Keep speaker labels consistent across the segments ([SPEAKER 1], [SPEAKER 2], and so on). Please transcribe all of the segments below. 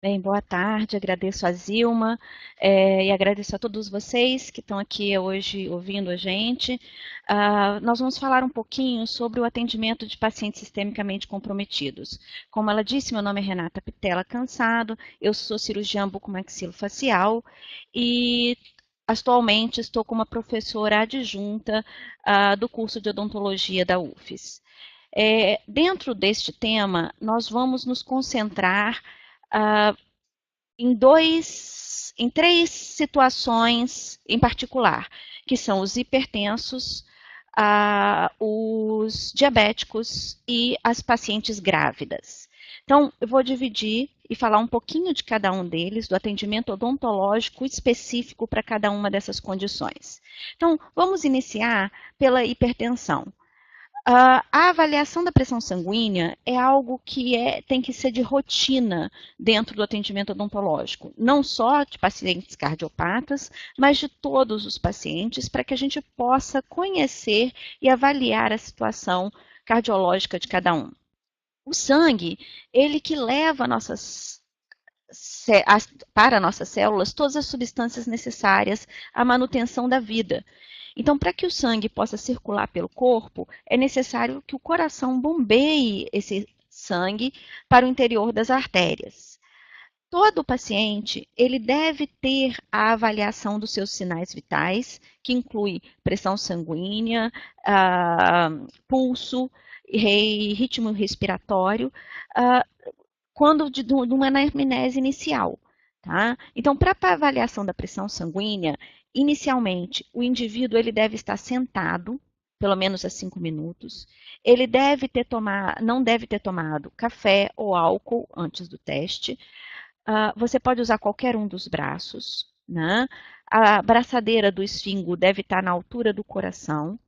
[SPEAKER 1] Bem, boa tarde, agradeço a Zilma, e agradeço a todos vocês que estão aqui hoje ouvindo a gente. Nós vamos falar um pouquinho sobre o atendimento de pacientes sistemicamente comprometidos. Como ela disse, meu nome é Renata Pitela Cansado, eu sou cirurgiã bucomaxilofacial e atualmente estou como professora adjunta do curso de odontologia da UFES. Dentro deste tema, nós vamos nos concentrar ah, em três situações em particular, que são os hipertensos, os diabéticos e as pacientes grávidas. Então, eu vou dividir e falar um pouquinho de cada um deles, do atendimento odontológico específico para cada uma dessas condições. Então, vamos iniciar pela hipertensão. A avaliação da pressão sanguínea é algo que tem que ser de rotina dentro do atendimento odontológico, não só de pacientes cardiopatas, mas de todos os pacientes, para que a gente possa conhecer e avaliar a situação cardiológica de cada um. O sangue, ele que leva para nossas células todas as substâncias necessárias à manutenção da vida. Então, para que o sangue possa circular pelo corpo, é necessário que o coração bombeie esse sangue para o interior das artérias. Todo paciente, ele deve ter a avaliação dos seus sinais vitais, que inclui pressão sanguínea, pulso, ritmo respiratório, quando de uma anamnese inicial. Tá? Então, para a avaliação da pressão sanguínea, inicialmente, o indivíduo ele deve estar sentado, pelo menos há 5 minutos. Ele não deve ter tomado café ou álcool antes do teste. Você pode usar qualquer um dos braços. Né? A braçadeira do esfíncter deve estar na altura do coração.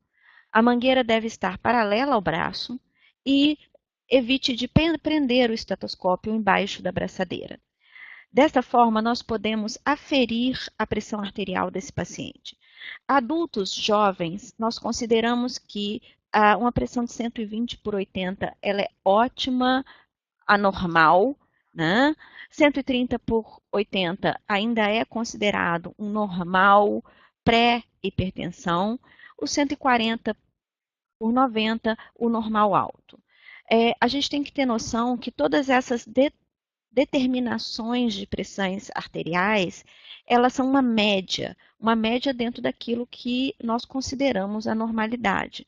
[SPEAKER 1] A mangueira deve estar paralela ao braço e evite de prender o estetoscópio embaixo da braçadeira. Desta forma, nós podemos aferir a pressão arterial desse paciente. Adultos jovens, nós consideramos que uma pressão de 120 por 80 ela é ótima, anormal, né? 130 por 80 ainda é considerado um normal pré-hipertensão. O 140 por 90, o normal alto. A gente tem que ter noção que todas essas determinações de pressões arteriais, elas são uma média dentro daquilo que nós consideramos a normalidade.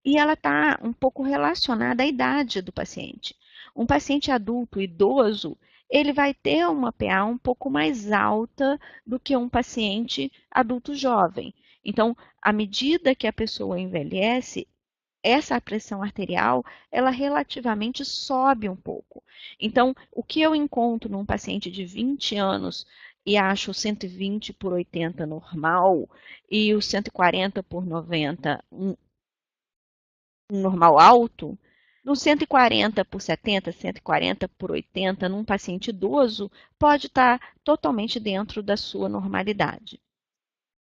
[SPEAKER 1] E ela está um pouco relacionada à idade do paciente. Um paciente adulto, idoso, ele vai ter uma PA um pouco mais alta do que um paciente adulto jovem. Então, à medida que a pessoa envelhece, essa pressão arterial, ela relativamente sobe um pouco. Então, o que eu encontro num paciente de 20 anos e acho 120 por 80 normal e o 140 por 90 um normal alto, no 140 por 70, 140 por 80, num paciente idoso, pode estar totalmente dentro da sua normalidade.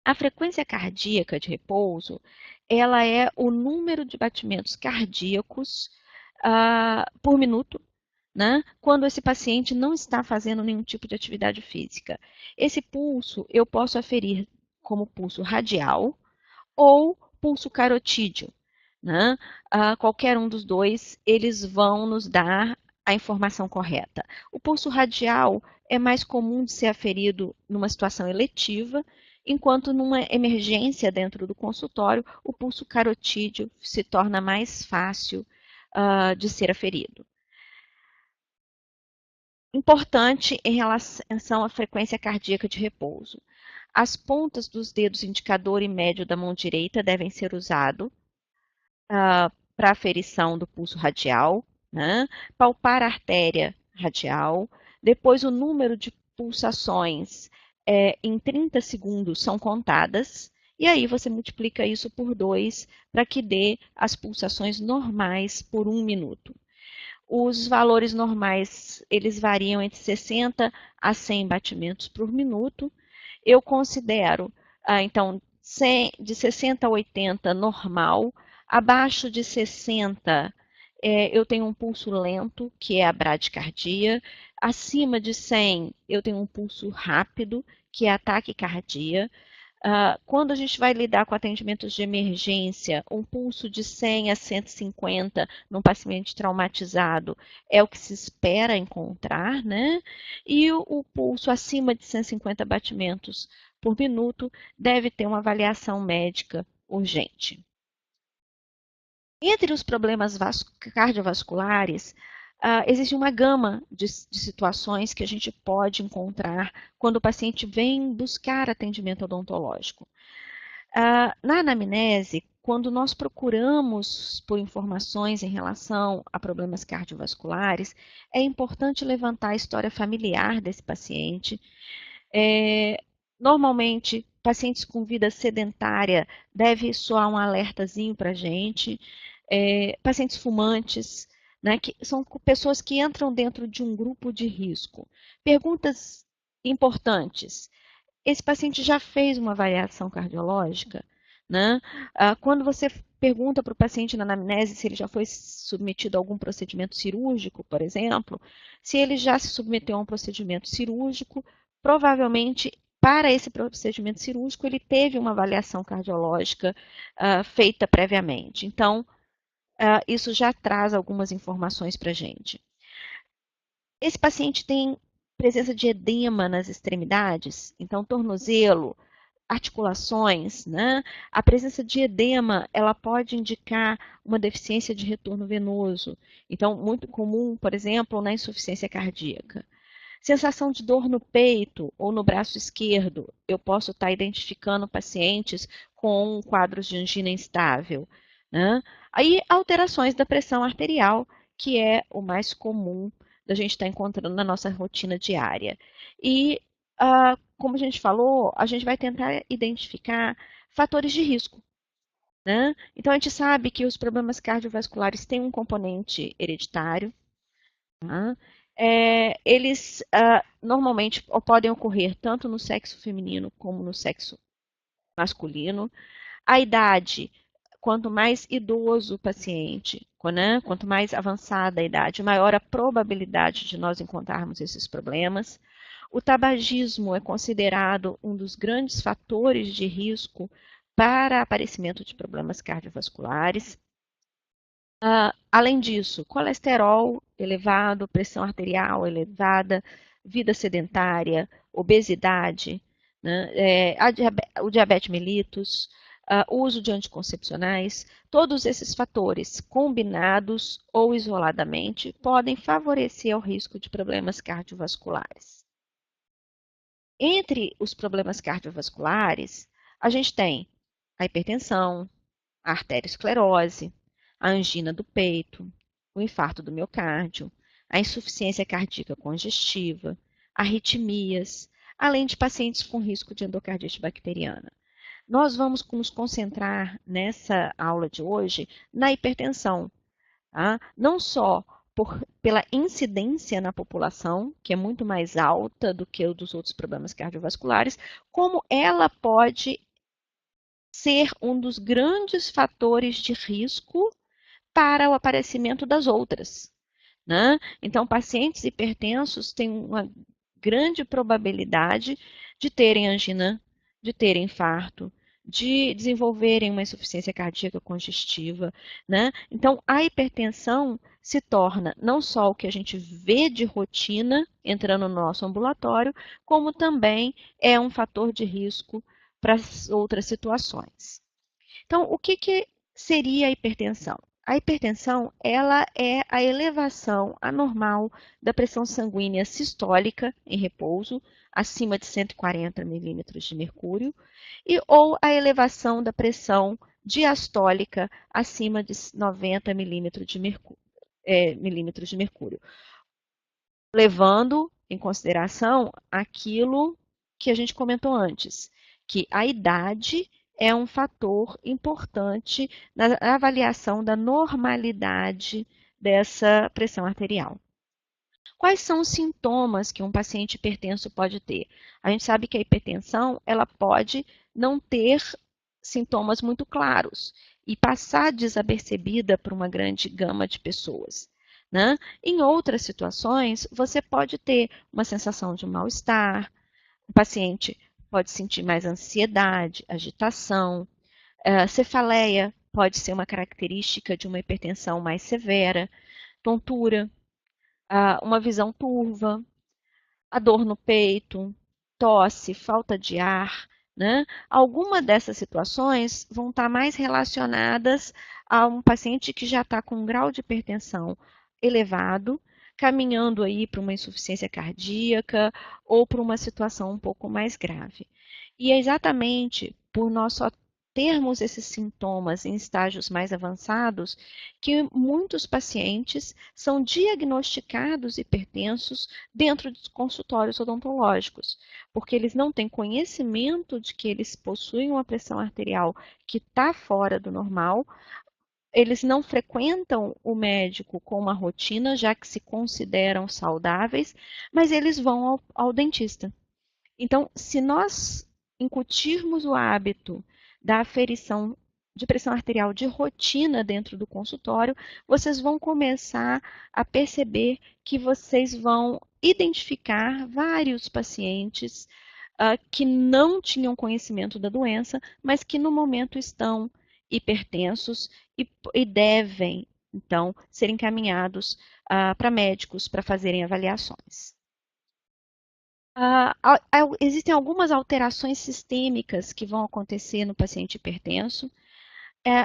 [SPEAKER 1] A frequência cardíaca de repouso, ela é o número de batimentos cardíacos por minuto, né? Quando esse paciente não está fazendo nenhum tipo de atividade física. Esse pulso eu posso aferir como pulso radial ou pulso carotídeo. Né? Qualquer um dos dois, eles vão nos dar a informação correta. O pulso radial é mais comum de ser aferido numa situação eletiva, enquanto numa emergência dentro do consultório, o pulso carotídeo se torna mais fácil de ser aferido. Importante em relação à frequência cardíaca de repouso. As pontas dos dedos indicador e médio da mão direita devem ser usados para aferição do pulso radial, né? Palpar a artéria radial, depois o número de pulsações em 30 segundos são contadas, e aí você multiplica isso por 2 para que dê as pulsações normais por 1 minuto. Os valores normais, eles variam entre 60 a 100 batimentos por minuto. Eu considero, então, de 60 a 80 normal, abaixo de 60 eu tenho um pulso lento, que é a bradicardia. Acima de 100, eu tenho um pulso rápido, que é a taquicardia. Quando a gente vai lidar com atendimentos de emergência, um pulso de 100 a 150 num paciente traumatizado é o que se espera encontrar, né? E o pulso acima de 150 batimentos por minuto deve ter uma avaliação médica urgente. Entre os problemas cardiovasculares, existe uma gama de situações que a gente pode encontrar quando o paciente vem buscar atendimento odontológico. Na anamnese, quando nós procuramos por informações em relação a problemas cardiovasculares, é importante levantar a história familiar desse paciente. Normalmente, pacientes com vida sedentária deve soar um alertazinho para a gente. Pacientes fumantes, né, que são pessoas que entram dentro de um grupo de risco. Perguntas importantes. Esse paciente já fez uma avaliação cardiológica? Né? Quando você pergunta para o paciente na anamnese se ele já foi submetido a algum procedimento cirúrgico, por exemplo, se ele já se submeteu a um procedimento cirúrgico, provavelmente para esse procedimento cirúrgico ele teve uma avaliação cardiológica feita previamente. Então, isso já traz algumas informações para a gente. Esse paciente tem presença de edema nas extremidades, então tornozelo, articulações, né? A presença de edema, ela pode indicar uma deficiência de retorno venoso. Então, muito comum, por exemplo, na insuficiência cardíaca. Sensação de dor no peito ou no braço esquerdo. Eu posso estar identificando pacientes com quadros de angina instável. Né? Aí, alterações da pressão arterial, que é o mais comum da gente estar encontrando na nossa rotina diária. E, como a gente falou, a gente vai tentar identificar fatores de risco. Né? Então, a gente sabe que os problemas cardiovasculares têm um componente hereditário. Tá? Eles normalmente podem ocorrer tanto no sexo feminino como no sexo masculino. A idade, quanto mais idoso o paciente, né? Quanto mais avançada a idade, maior a probabilidade de nós encontrarmos esses problemas. O tabagismo é considerado um dos grandes fatores de risco para aparecimento de problemas cardiovasculares. Além disso, colesterol elevado, pressão arterial elevada, vida sedentária, obesidade, né, o diabetes mellitus, uso de anticoncepcionais, todos esses fatores combinados ou isoladamente podem favorecer o risco de problemas cardiovasculares. Entre os problemas cardiovasculares, a gente tem a hipertensão, a arteriosclerose, a angina do peito, o infarto do miocárdio, a insuficiência cardíaca congestiva, arritmias, além de pacientes com risco de endocardite bacteriana. Nós vamos nos concentrar nessa aula de hoje na hipertensão, tá? Não só pela incidência na população, que é muito mais alta do que o dos outros problemas cardiovasculares, como ela pode ser um dos grandes fatores de risco para o aparecimento das outras. Né? Então, pacientes hipertensos têm uma grande probabilidade de terem angina, de terem infarto, de desenvolverem uma insuficiência cardíaca congestiva. Né? Então, a hipertensão se torna não só o que a gente vê de rotina entrando no nosso ambulatório, como também é um fator de risco para outras situações. Então, o que seria a hipertensão? A hipertensão, ela é a elevação anormal da pressão sanguínea sistólica em repouso, acima de 140 milímetros de mercúrio, ou a elevação da pressão diastólica acima de 90 milímetros de mercúrio, levando em consideração aquilo que a gente comentou antes, que a idade é um fator importante na avaliação da normalidade dessa pressão arterial. Quais são os sintomas que um paciente hipertenso pode ter? A gente sabe que a hipertensão ela pode não ter sintomas muito claros. e passar desapercebida por uma grande gama de pessoas, né? Em outras situações, você pode ter uma sensação de mal-estar, o paciente pode sentir mais ansiedade, agitação, cefaleia pode ser uma característica de uma hipertensão mais severa, tontura, uma visão turva, a dor no peito, tosse, falta de ar, né? Alguma dessas situações vão estar mais relacionadas a um paciente que já está com um grau de hipertensão elevado, caminhando aí para uma insuficiência cardíaca ou para uma situação um pouco mais grave. E é exatamente por nós só termos esses sintomas em estágios mais avançados que muitos pacientes são diagnosticados hipertensos dentro dos consultórios odontológicos, porque eles não têm conhecimento de que eles possuem uma pressão arterial que está fora do normal, eles não frequentam o médico com uma rotina, já que se consideram saudáveis, mas eles vão ao dentista. Então, se nós incutirmos o hábito da aferição de pressão arterial de rotina dentro do consultório, vocês vão começar a perceber que vocês vão identificar vários pacientes que não tinham conhecimento da doença, mas que no momento estão hipertensos e devem, então, ser encaminhados para médicos para fazerem avaliações. Existem algumas alterações sistêmicas que vão acontecer no paciente hipertenso.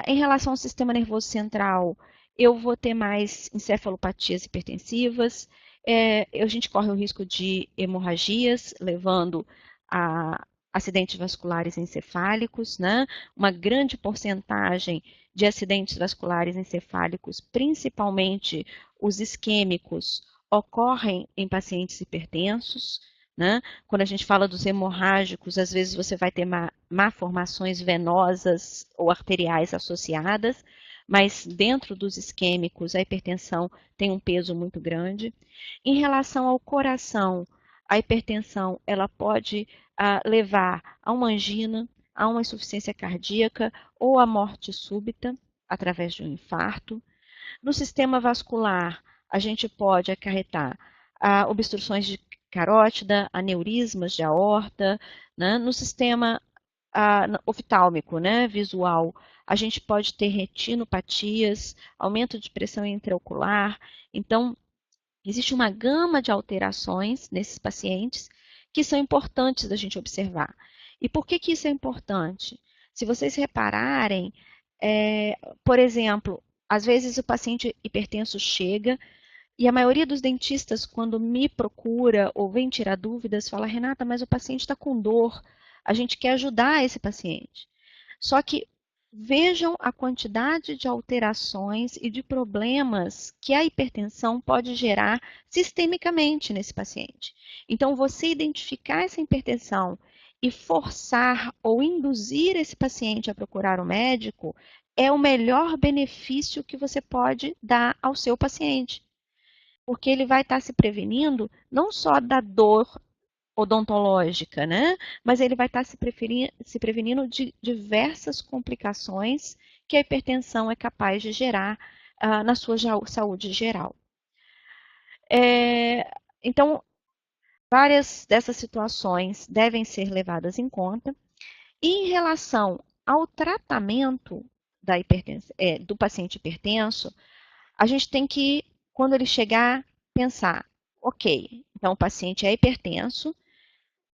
[SPEAKER 1] Em relação ao sistema nervoso central, eu vou ter mais encefalopatias hipertensivas, a gente corre o risco de hemorragias, levando a acidentes vasculares encefálicos, né? Uma grande porcentagem de acidentes vasculares encefálicos, principalmente os isquêmicos, ocorrem em pacientes hipertensos. Né? Quando a gente fala dos hemorrágicos, às vezes você vai ter malformações venosas ou arteriais associadas, mas dentro dos isquêmicos a hipertensão tem um peso muito grande. Em relação ao coração, a hipertensão ela pode levar a uma angina, a uma insuficiência cardíaca ou a morte súbita através de um infarto. No sistema vascular, a gente pode acarretar obstruções de carótida, aneurismas de aorta, né? No sistema oftálmico, né, visual, a gente pode ter retinopatias, aumento de pressão intraocular. Então, existe uma gama de alterações nesses pacientes que são importantes da gente observar. E por que isso é importante? Se vocês repararem, por exemplo, às vezes o paciente hipertenso chega e a maioria dos dentistas, quando me procura ou vem tirar dúvidas, fala: Renata, mas o paciente está com dor, a gente quer ajudar esse paciente. Só que vejam a quantidade de alterações e de problemas que a hipertensão pode gerar sistemicamente nesse paciente. Então, você identificar essa hipertensão e forçar ou induzir esse paciente a procurar o médico é o melhor benefício que você pode dar ao seu paciente. Porque ele vai estar se prevenindo não só da dor odontológica, né? Mas ele vai estar se prevenindo de diversas complicações que a hipertensão é capaz de gerar na sua saúde geral. Então, várias dessas situações devem ser levadas em conta. E em relação ao tratamento do paciente hipertenso, a gente tem que, quando ele chegar, pensar: ok, então o paciente é hipertenso,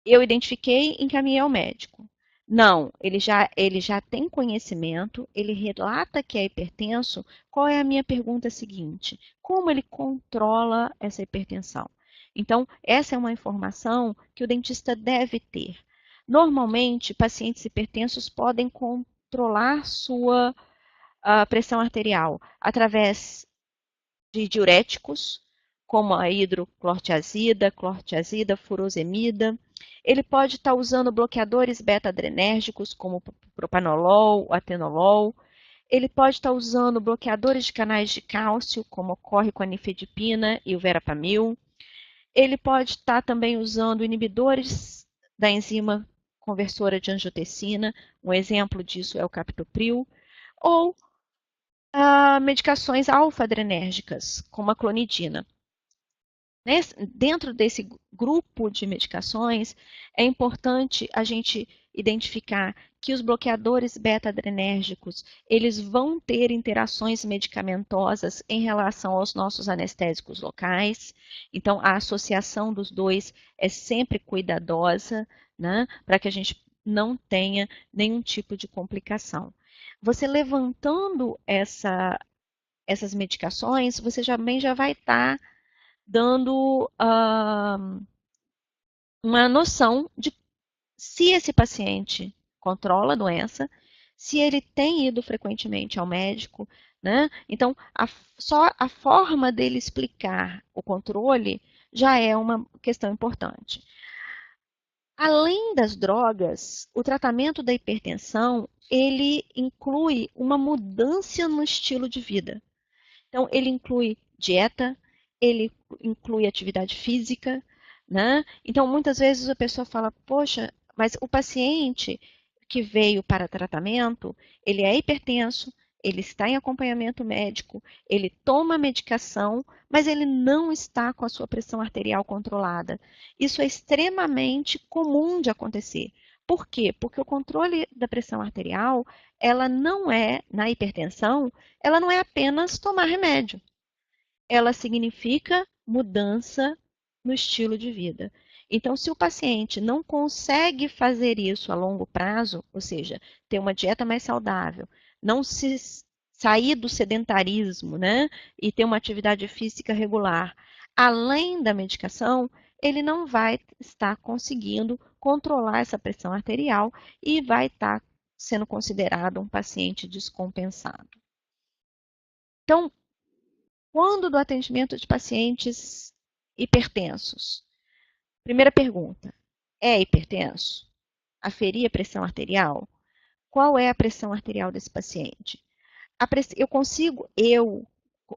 [SPEAKER 1] eu identifiquei e encaminhei ao médico. Não, ele já tem conhecimento, ele relata que é hipertenso. Qual é a minha pergunta seguinte? Como ele controla essa hipertensão? Então, essa é uma informação que o dentista deve ter. Normalmente, pacientes hipertensos podem controlar sua pressão arterial através de diuréticos, como a hidroclortiazida, clortiazida, furosemida. Ele pode estar usando bloqueadores beta-adrenérgicos, como o propanolol, o atenolol. Ele pode estar usando bloqueadores de canais de cálcio, como ocorre com a nifedipina e o verapamil. Ele pode estar também usando inibidores da enzima conversora de angiotensina. Um exemplo disso é o captopril. ou medicações alfa-adrenérgicas, como a clonidina. Dentro desse grupo de medicações, é importante a gente identificar que os bloqueadores beta-adrenérgicos, eles vão ter interações medicamentosas em relação aos nossos anestésicos locais. Então, a associação dos dois é sempre cuidadosa, né, para que a gente não tenha nenhum tipo de complicação. Você levantando essas medicações, você também já vai estar dando uma noção de se esse paciente controla a doença, se ele tem ido frequentemente ao médico, né? Então, só a forma dele explicar o controle já é uma questão importante. Além das drogas, o tratamento da hipertensão, ele inclui uma mudança no estilo de vida. Então, ele inclui dieta, ele inclui atividade física, né? Então, muitas vezes a pessoa fala, poxa, mas o paciente que veio para tratamento, ele é hipertenso, ele está em acompanhamento médico, ele toma medicação, mas ele não está com a sua pressão arterial controlada. Isso é extremamente comum de acontecer. Por quê? Porque o controle da pressão arterial, ela não é, na hipertensão, ela não é apenas tomar remédio. Ela significa mudança no estilo de vida. Então, se o paciente não consegue fazer isso a longo prazo, ou seja, ter uma dieta mais saudável, não se sair do sedentarismo, né, e ter uma atividade física regular, além da medicação, ele não vai estar conseguindo controlar essa pressão arterial e vai estar sendo considerado um paciente descompensado. Então, quando do atendimento de pacientes hipertensos? Primeira pergunta: é hipertenso? Aferir a pressão arterial? Qual é a pressão arterial desse paciente? Eu consigo,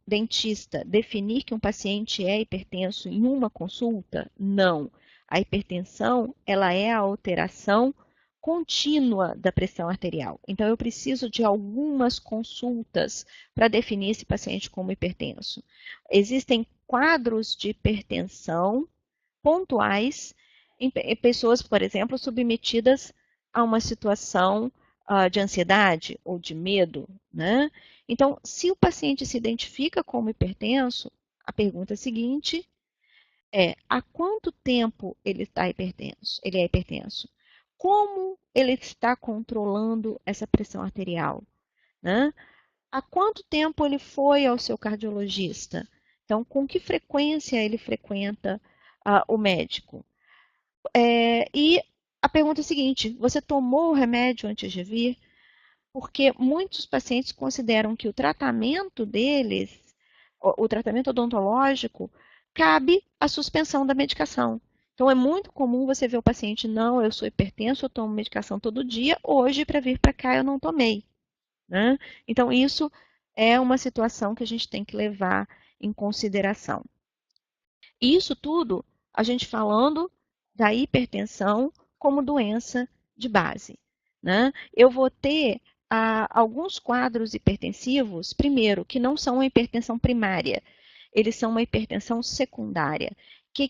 [SPEAKER 1] dentista, definir que um paciente é hipertenso em uma consulta? Não. A hipertensão, ela é a alteração contínua da pressão arterial. Então, eu preciso de algumas consultas para definir esse paciente como hipertenso. Existem quadros de hipertensão pontuais em pessoas, por exemplo, submetidas a uma situação de ansiedade ou de medo, né? Então, se o paciente se identifica como hipertenso, a pergunta seguinte é: há quanto tempo ele está hipertenso? Ele é hipertenso? Como ele está controlando essa pressão arterial, né? Há quanto tempo ele foi ao seu cardiologista? Então, com que frequência ele frequenta o médico? E a pergunta é a seguinte: você tomou o remédio antes de vir? Porque muitos pacientes consideram que o tratamento deles, o tratamento odontológico, cabe a suspensão da medicação. Então, é muito comum você ver o paciente, não, eu sou hipertenso, eu tomo medicação todo dia, hoje para vir para cá eu não tomei, né? Então, isso é uma situação que a gente tem que levar em consideração. Isso tudo a gente falando da hipertensão como doença de base, né? Eu vou ter alguns quadros hipertensivos, primeiro, que não são uma hipertensão primária, eles são uma hipertensão secundária. Que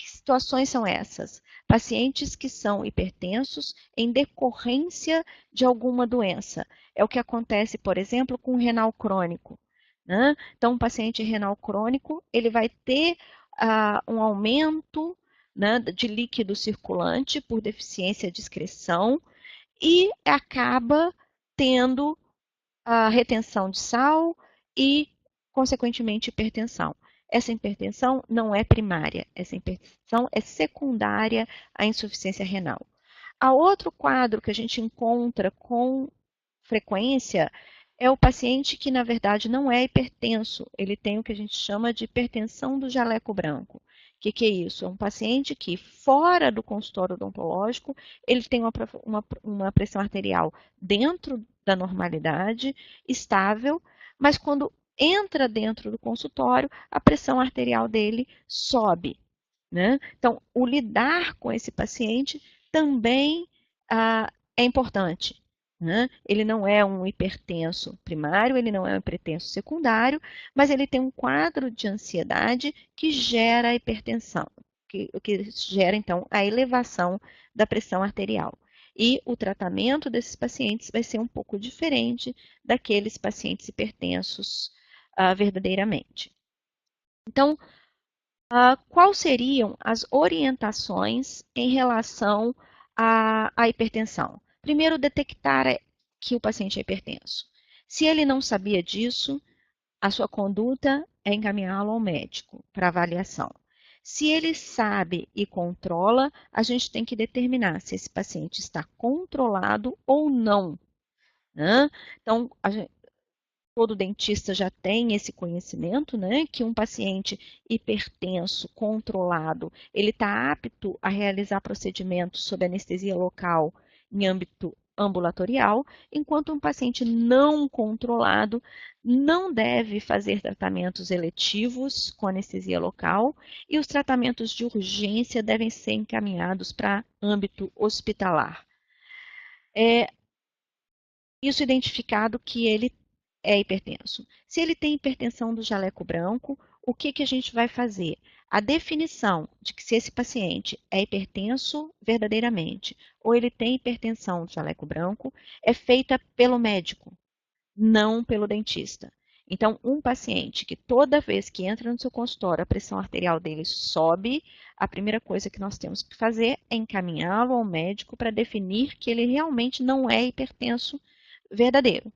[SPEAKER 1] situações são essas? Pacientes que são hipertensos em decorrência de alguma doença. É o que acontece, por exemplo, com o renal crônico, né? Então, um paciente renal crônico, ele vai ter um aumento, né, de líquido circulante por deficiência de excreção e acaba tendo a retenção de sal e, consequentemente, hipertensão. Essa hipertensão não é primária, essa hipertensão é secundária à insuficiência renal. A outro quadro que a gente encontra com frequência é o paciente que, na verdade, não é hipertenso, ele tem o que a gente chama de hipertensão do jaleco branco. O que é isso? É um paciente que, fora do consultório odontológico, ele tem uma pressão arterial dentro da normalidade, estável, mas quando entra dentro do consultório, a pressão arterial dele sobe, né? Então, o lidar com esse paciente também é importante. né? Ele não é um hipertenso primário, ele não é um hipertenso secundário, mas ele tem um quadro de ansiedade que gera hipertensão, que gera, então, a elevação da pressão arterial. E o tratamento desses pacientes vai ser um pouco diferente daqueles pacientes hipertensos verdadeiramente. Então, quais seriam as orientações em relação à hipertensão? Primeiro, detectar que o paciente é hipertenso. Se ele não sabia disso, a sua conduta é encaminhá-lo ao médico para avaliação. Se ele sabe e controla, a gente tem que determinar se esse paciente está controlado ou não, né? Então, todo dentista já tem esse conhecimento, né, que um paciente hipertenso, controlado, ele está apto a realizar procedimentos sob anestesia local em âmbito ambulatorial, enquanto um paciente não controlado não deve fazer tratamentos eletivos com anestesia local e os tratamentos de urgência devem ser encaminhados para âmbito hospitalar. Isso identificado que ele é hipertenso. Se ele tem hipertensão do jaleco branco, o que a gente vai fazer? A definição de que se esse paciente é hipertenso verdadeiramente ou ele tem hipertensão do jaleco branco é feita pelo médico, não pelo dentista. Então, um paciente que toda vez que entra no seu consultório a pressão arterial dele sobe, a primeira coisa que nós temos que fazer é encaminhá-lo ao médico para definir que ele realmente não é hipertenso verdadeiro,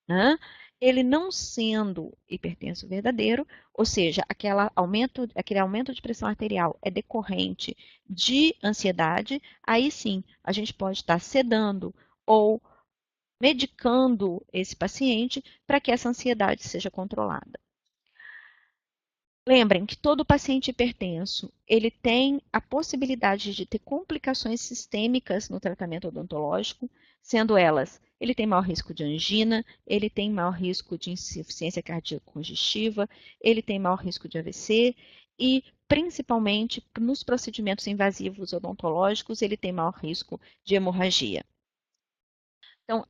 [SPEAKER 1] né? Ele não sendo hipertenso verdadeiro, ou seja, aquele aumento de pressão arterial é decorrente de ansiedade, aí sim a gente pode estar sedando ou medicando esse paciente para que essa ansiedade seja controlada. Lembrem que todo paciente hipertenso, ele tem a possibilidade de ter complicações sistêmicas no tratamento odontológico, sendo elas, ele tem maior risco de angina, ele tem maior risco de insuficiência cardíaca congestiva, ele tem maior risco de AVC e, principalmente, nos procedimentos invasivos odontológicos, ele tem maior risco de hemorragia. Então,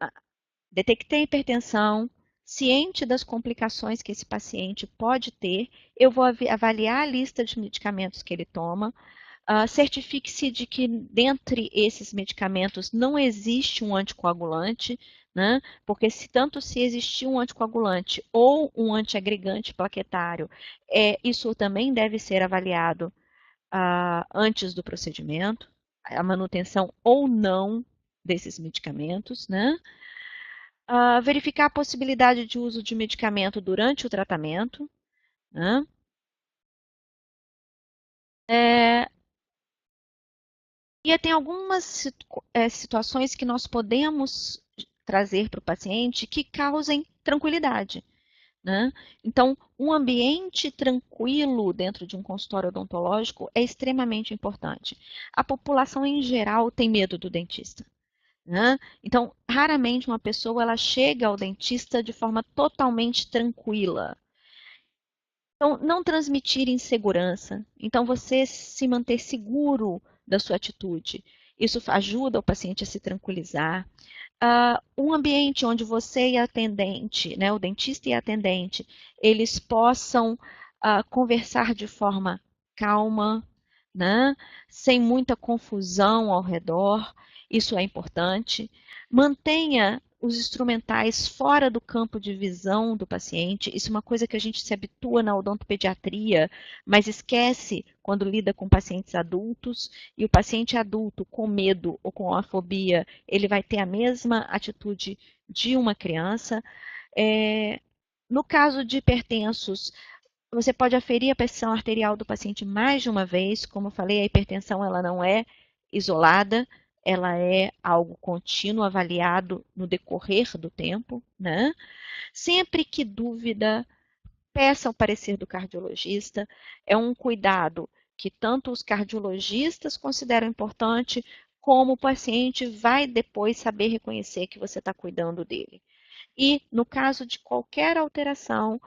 [SPEAKER 1] detectei a hipertensão, ciente das complicações que esse paciente pode ter, eu vou avaliar a lista de medicamentos que ele toma, certifique-se de que dentre esses medicamentos não existe um anticoagulante, né? Porque se existir um anticoagulante ou um antiagregante plaquetário, isso também deve ser avaliado antes do procedimento, a manutenção ou não desses medicamentos, né? Verificar a possibilidade de uso de medicamento durante o tratamento, né? E tem algumas situações que nós podemos trazer para o paciente que causem tranquilidade, né? Então, um ambiente tranquilo dentro de um consultório odontológico é extremamente importante. A população em geral tem medo do dentista, né? Então, raramente uma pessoa ela chega ao dentista de forma totalmente tranquila. Então, não transmitir insegurança. Então, você se manter seguro da sua atitude. Isso ajuda o paciente a se tranquilizar. Um ambiente onde você e a atendente, né, o dentista e a atendente, eles possam conversar de forma calma, né, sem muita confusão ao redor. Isso é importante. Mantenha os instrumentais fora do campo de visão do paciente. Isso é uma coisa que a gente se habitua na odontopediatria, mas esquece quando lida com pacientes adultos. E o paciente adulto com medo ou com afobia, ele vai ter a mesma atitude de uma criança. No caso de hipertensos, você pode aferir a pressão arterial do paciente mais de uma vez. Como eu falei, a hipertensão ela não é isolada, ela é algo contínuo, avaliado no decorrer do tempo, né? Sempre que dúvida, peça o parecer do cardiologista. É um cuidado que tanto os cardiologistas consideram importante, como o paciente vai depois saber reconhecer que você está cuidando dele. E, no caso de qualquer alteração,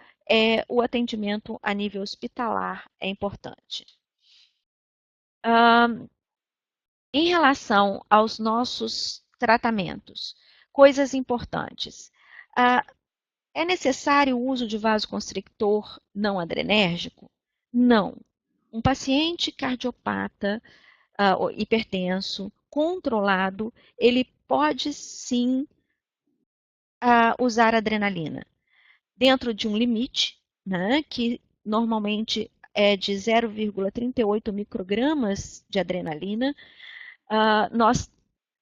[SPEAKER 1] o atendimento a nível hospitalar é importante. Em relação aos nossos tratamentos, Coisas importantes. É necessário o uso de vasoconstrictor não adrenérgico? Não. Um paciente cardiopata, hipertenso, controlado, ele pode sim usar adrenalina dentro de um limite, né, que normalmente é de 0,38 microgramas de adrenalina. Nós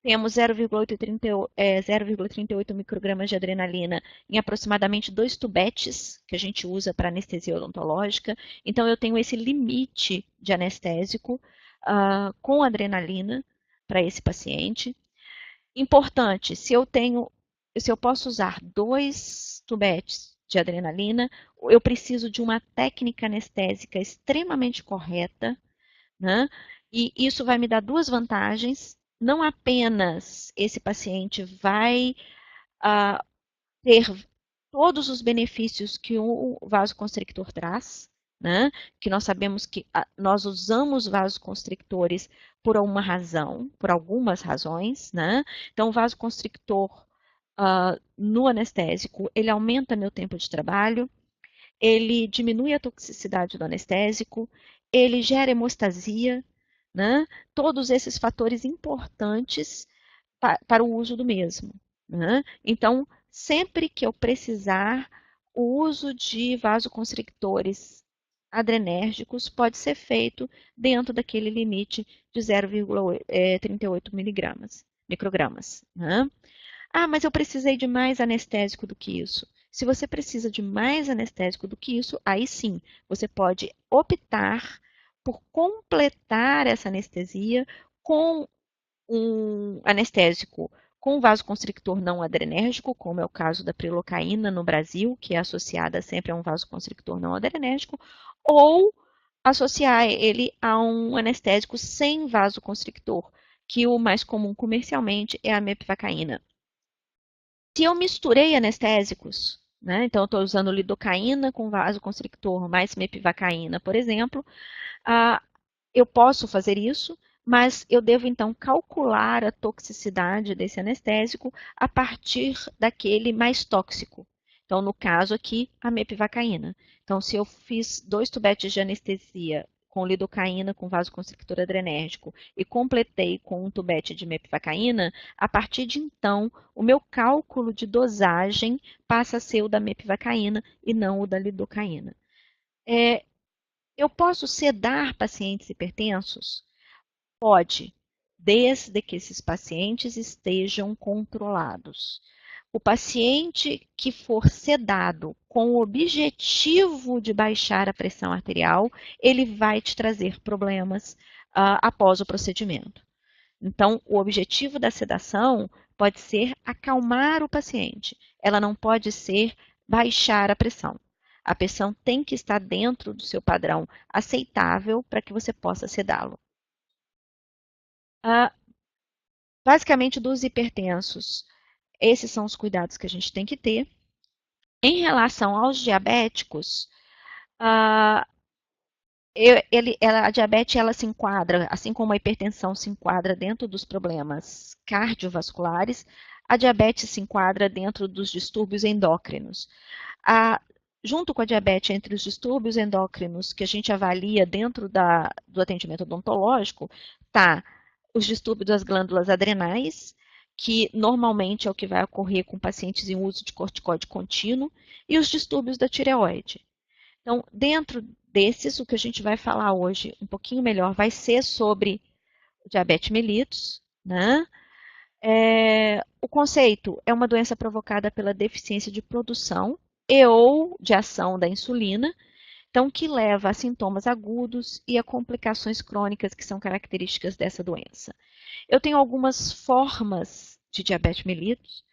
[SPEAKER 1] temos 0,38 microgramas de adrenalina em aproximadamente 2 tubetes que a gente usa para anestesia odontológica. Então, eu tenho esse limite de anestésico com adrenalina para esse paciente. Importante, se eu posso usar 2 tubetes de adrenalina, eu preciso de uma técnica anestésica extremamente correta, né? E isso vai me dar duas vantagens. Não apenas esse paciente vai ter todos os benefícios que o vasoconstrictor traz, né? Que nós sabemos que nós usamos vasoconstrictores por uma razão, por algumas razões, né? Então, o vasoconstrictor no anestésico, ele aumenta meu tempo de trabalho, ele diminui a toxicidade do anestésico, ele gera hemostasia, né? Todos esses fatores importantes para o uso do mesmo, né? Então, sempre que eu precisar, o uso de vasoconstrictores adrenérgicos pode ser feito dentro daquele limite de 0,38 microgramas. Né? Mas eu precisei de mais anestésico do que isso. Se você precisa de mais anestésico do que isso, aí sim, você pode optar por completar essa anestesia com um anestésico com vasoconstrictor não adrenérgico, como é o caso da prilocaína no Brasil, que é associada sempre a um vasoconstrictor não adrenérgico, ou associar ele a um anestésico sem vasoconstrictor, que o mais comum comercialmente é a mepivacaína. Se eu misturei anestésicos, né, então eu estou usando lidocaína com vasoconstrictor mais mepivacaína, por exemplo, eu posso fazer isso, mas eu devo então calcular a toxicidade desse anestésico a partir daquele mais tóxico. Então, no caso aqui, a mepivacaína. Então, se eu fiz 2 tubetes de anestesia com lidocaína com vasoconstrictor adrenérgico e completei com um tubete de mepivacaína, a partir de então, o meu cálculo de dosagem passa a ser o da mepivacaína e não o da lidocaína. Eu posso sedar pacientes hipertensos? Pode, desde que esses pacientes estejam controlados. O paciente que for sedado com o objetivo de baixar a pressão arterial, ele vai te trazer problemas após o procedimento. Então, o objetivo da sedação pode ser acalmar o paciente. Ela não pode ser baixar a pressão. A pressão tem que estar dentro do seu padrão aceitável para que você possa sedá-lo. Basicamente, dos hipertensos, esses são os cuidados que a gente tem que ter. Em relação aos diabéticos, a diabetes ela se enquadra, assim como a hipertensão se enquadra dentro dos problemas cardiovasculares, a diabetes se enquadra dentro dos distúrbios endócrinos. Junto com a diabetes, entre os distúrbios endócrinos que a gente avalia dentro do atendimento odontológico, está os distúrbios das glândulas adrenais, que normalmente é o que vai ocorrer com pacientes em uso de corticoide contínuo, e os distúrbios da tireoide. Então, dentro desses, o que a gente vai falar hoje um pouquinho melhor vai ser sobre o diabetes mellitus, né? O conceito é uma doença provocada pela deficiência de produção e ou de ação da insulina, então que leva a sintomas agudos e a complicações crônicas que são características dessa doença. Eu tenho algumas formas de diabetes mellitus.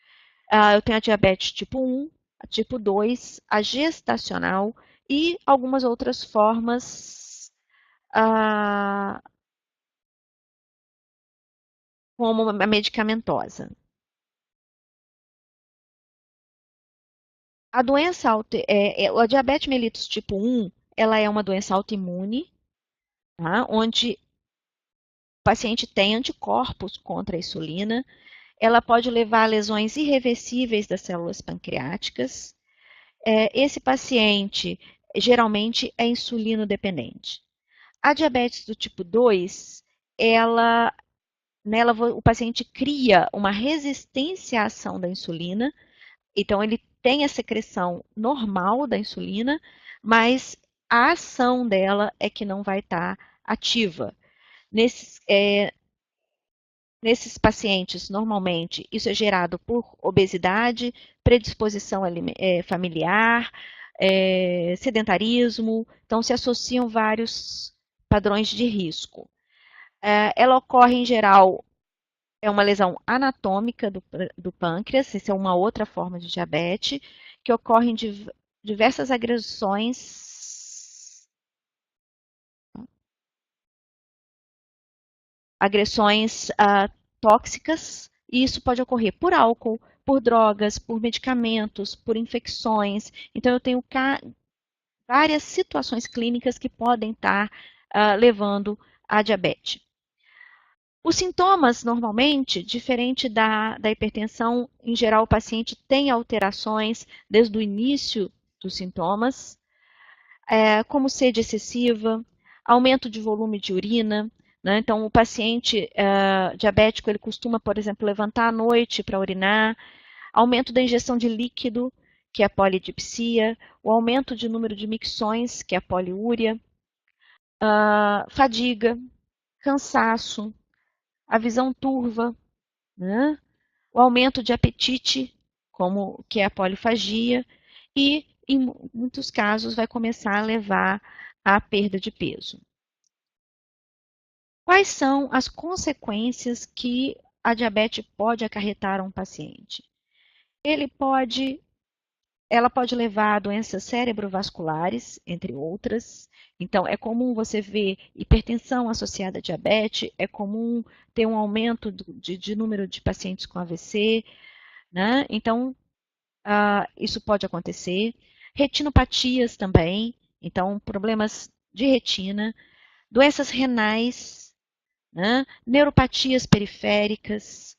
[SPEAKER 1] Eu tenho a diabetes tipo 1, a tipo 2, a gestacional e algumas outras formas como a medicamentosa. A doença, a diabetes mellitus tipo 1, ela é uma doença autoimune, tá? Onde o paciente tem anticorpos contra a insulina. ela pode levar a lesões irreversíveis das células pancreáticas. Esse paciente geralmente é insulino dependente. A diabetes do tipo 2, nela o paciente cria uma resistência à ação da insulina, então ele tem a secreção normal da insulina, mas a ação dela é que não vai estar ativa. Nesses pacientes, normalmente, isso é gerado por obesidade, predisposição familiar, sedentarismo, então se associam vários padrões de risco. Ela ocorre, em geral, é uma lesão anatômica do pâncreas, essa é uma outra forma de diabetes, que ocorre em diversas agressões tóxicas, e isso pode ocorrer por álcool, por drogas, por medicamentos, por infecções. Então, eu tenho várias situações clínicas que podem estar levando à diabetes. Os sintomas, normalmente, diferente da hipertensão, em geral, o paciente tem alterações desde o início dos sintomas, como sede excessiva, aumento de volume de urina, né? Então, o paciente diabético, ele costuma, por exemplo, levantar à noite para urinar, aumento da injeção de líquido, que é a polidipsia, o aumento de número de micções, que é a poliúria, fadiga, cansaço, a visão turva, né? O aumento de apetite, como que é a polifagia, e em muitos casos vai começar a levar à perda de peso. Quais são as consequências que a diabetes pode acarretar a um paciente? Ela pode levar a doenças cerebrovasculares, entre outras. Então, é comum você ver hipertensão associada a diabetes, é comum ter um aumento de número de pacientes com AVC, né? Então, isso pode acontecer. Retinopatias também, então, problemas de retina, doenças renais, né? Neuropatias periféricas.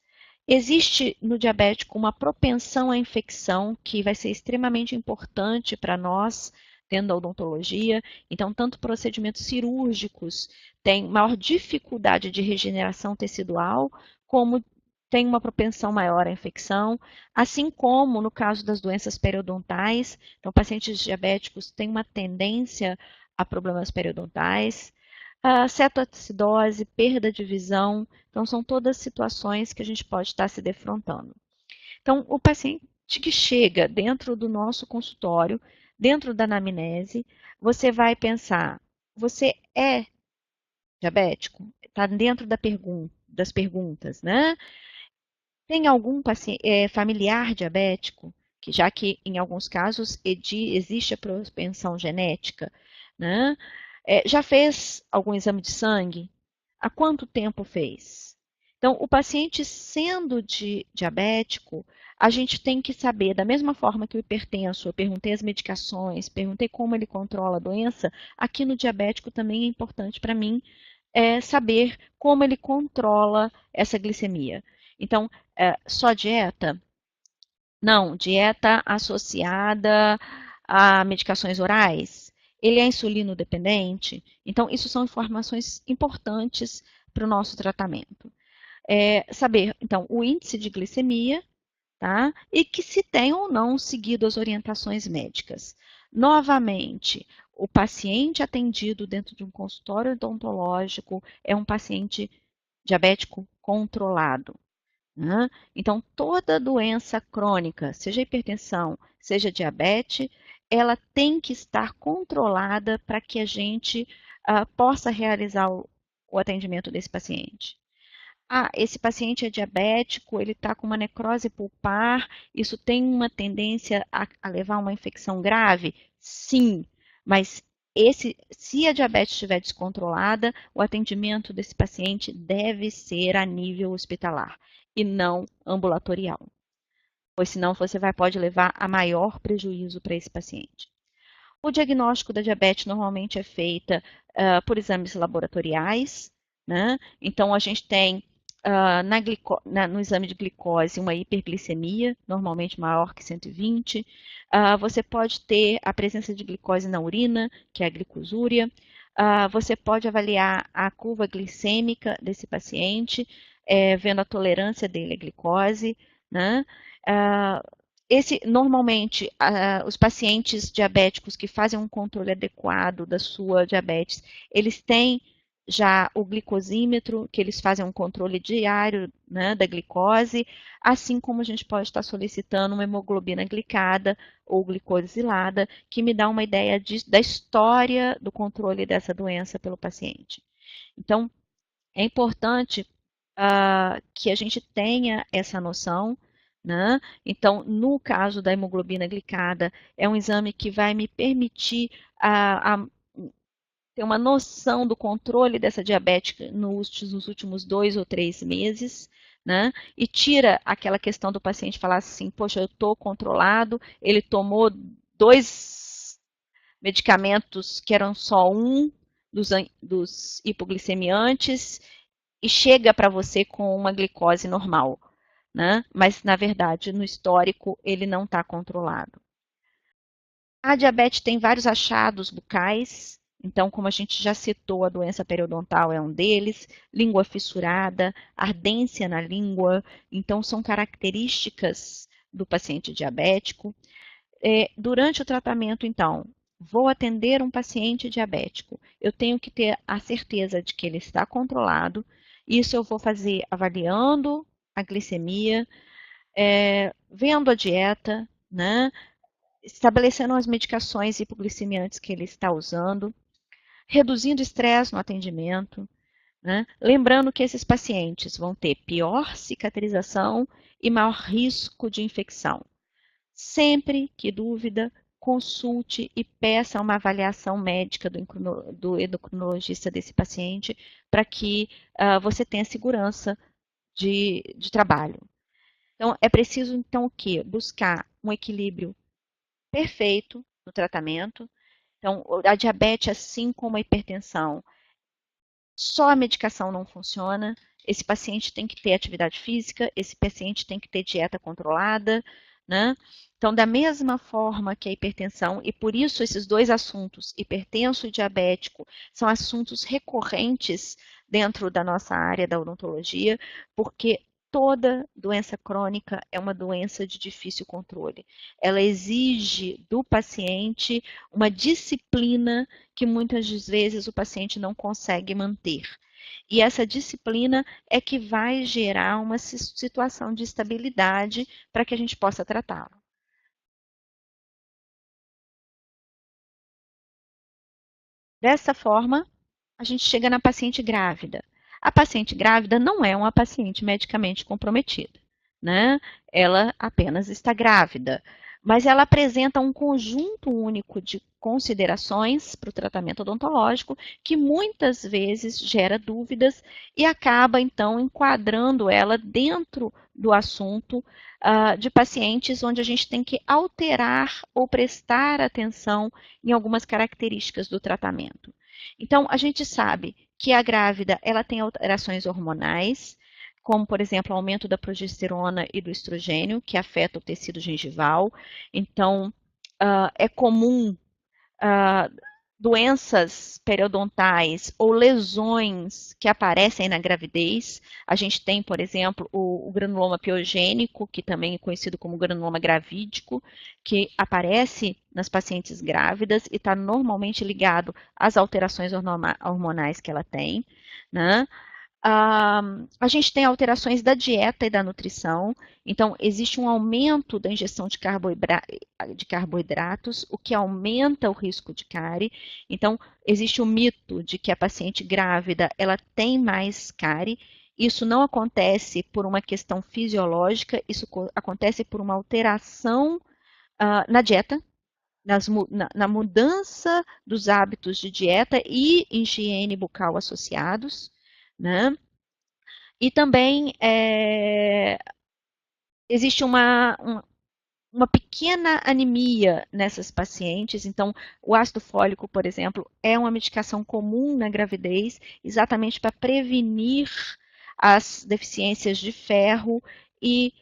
[SPEAKER 1] Existe no diabético uma propensão à infecção que vai ser extremamente importante para nós, dentro da odontologia. Então, tanto procedimentos cirúrgicos têm maior dificuldade de regeneração tecidual, como tem uma propensão maior à infecção, assim como no caso das doenças periodontais. Então, pacientes diabéticos têm uma tendência a problemas periodontais. Cetoacidose, perda de visão. Então, são todas situações que a gente pode estar se defrontando. Então, o paciente que chega dentro do nosso consultório, dentro da anamnese, você vai pensar, você é diabético? Está dentro das perguntas, né? Tem algum familiar diabético? Já que em alguns casos existe a propensão genética, né? Já fez algum exame de sangue? Há quanto tempo fez? Então, o paciente sendo diabético, a gente tem que saber, da mesma forma que o hipertenso, eu perguntei as medicações, perguntei como ele controla a doença, aqui no diabético também é importante para mim saber como ele controla essa glicemia. Então, só dieta? Não, dieta associada a medicações orais. Ele é insulino dependente? Então, isso são informações importantes para o nosso tratamento. Saber, então, o índice de glicemia, tá? E que se tem ou não seguido as orientações médicas. Novamente, o paciente atendido dentro de um consultório odontológico é um paciente diabético controlado. Né? Então, toda doença crônica, seja hipertensão, seja diabetes, ela tem que estar controlada para que a gente possa realizar o atendimento desse paciente. Esse paciente é diabético, ele está com uma necrose pulpar, isso tem uma tendência a levar a uma infecção grave? Sim, mas se a diabetes estiver descontrolada, o atendimento desse paciente deve ser a nível hospitalar e não ambulatorial, pois senão você pode levar a maior prejuízo para esse paciente. O diagnóstico da diabetes normalmente é feita por exames laboratoriais, né? Então a gente tem no exame de glicose uma hiperglicemia, normalmente maior que 120. Você pode ter a presença de glicose na urina, que é a glicosúria. Você pode avaliar a curva glicêmica desse paciente, vendo a tolerância dele à glicose, né? Normalmente, os pacientes diabéticos que fazem um controle adequado da sua diabetes, eles têm já o glicosímetro, que eles fazem um controle diário, né, da glicose, assim como a gente pode estar solicitando uma hemoglobina glicada ou glicosilada, que me dá uma ideia da história do controle dessa doença pelo paciente. Então, é importante que a gente tenha essa noção, né? Então, no caso da hemoglobina glicada, é um exame que vai me permitir ter uma noção do controle dessa diabetes nos últimos 2 ou 3 meses, né? E tira aquela questão do paciente falar assim, poxa, eu estou controlado, ele tomou 2 medicamentos que eram só um dos hipoglicemiantes e chega para você com uma glicose normal, né? Mas, na verdade, no histórico, ele não está controlado. A diabetes tem vários achados bucais, então, como a gente já citou, a doença periodontal é um deles, língua fissurada, ardência na língua, então são características do paciente diabético. Durante o tratamento, então, vou atender um paciente diabético, eu tenho que ter a certeza de que ele está controlado. Isso eu vou fazer avaliando a glicemia, vendo a dieta, né? Estabelecendo as medicações hipoglicemiantes que ele está usando, reduzindo o estresse no atendimento, né? Lembrando que esses pacientes vão ter pior cicatrização e maior risco de infecção. Sempre que dúvida, consulte e peça uma avaliação médica do endocrinologista desse paciente para que você tenha segurança de trabalho. Então, é preciso, então, o quê? Buscar um equilíbrio perfeito no tratamento. Então, a diabetes, assim como a hipertensão, só a medicação não funciona. Esse paciente tem que ter atividade física, esse paciente tem que ter dieta controlada, né? Então, da mesma forma que a hipertensão, e por isso esses dois assuntos, hipertenso e diabético, são assuntos recorrentes dentro da nossa área da odontologia, porque toda doença crônica é uma doença de difícil controle. Ela exige do paciente uma disciplina que muitas vezes o paciente não consegue manter. E essa disciplina é que vai gerar uma situação de estabilidade para que a gente possa tratá-lo. Dessa forma, a gente chega na paciente grávida. A paciente grávida não é uma paciente medicamente comprometida, né? Ela apenas está grávida, mas ela apresenta um conjunto único de considerações para o tratamento odontológico que muitas vezes gera dúvidas e acaba então enquadrando ela dentro do assunto de pacientes onde a gente tem que alterar ou prestar atenção em algumas características do tratamento. Então, a gente sabe que a grávida ela tem alterações hormonais, como, por exemplo, aumento da progesterona e do estrogênio, que afeta o tecido gengival. Então, é comum doenças periodontais ou lesões que aparecem na gravidez. A gente tem, por exemplo, o granuloma piogênico, que também é conhecido como granuloma gravídico, que aparece nas pacientes grávidas e está normalmente ligado às alterações hormonais que ela tem, né? A gente tem alterações da dieta e da nutrição, então existe um aumento da ingestão de carboidratos, o que aumenta o risco de cárie. Então, existe o mito de que a paciente grávida ela tem mais cárie. Isso não acontece por uma questão fisiológica, isso acontece por uma alteração na dieta, na mudança dos hábitos de dieta e higiene bucal associados, né? E também existe uma pequena anemia nessas pacientes. Então, o ácido fólico, por exemplo, é uma medicação comum na gravidez, exatamente para prevenir as deficiências de ferro e,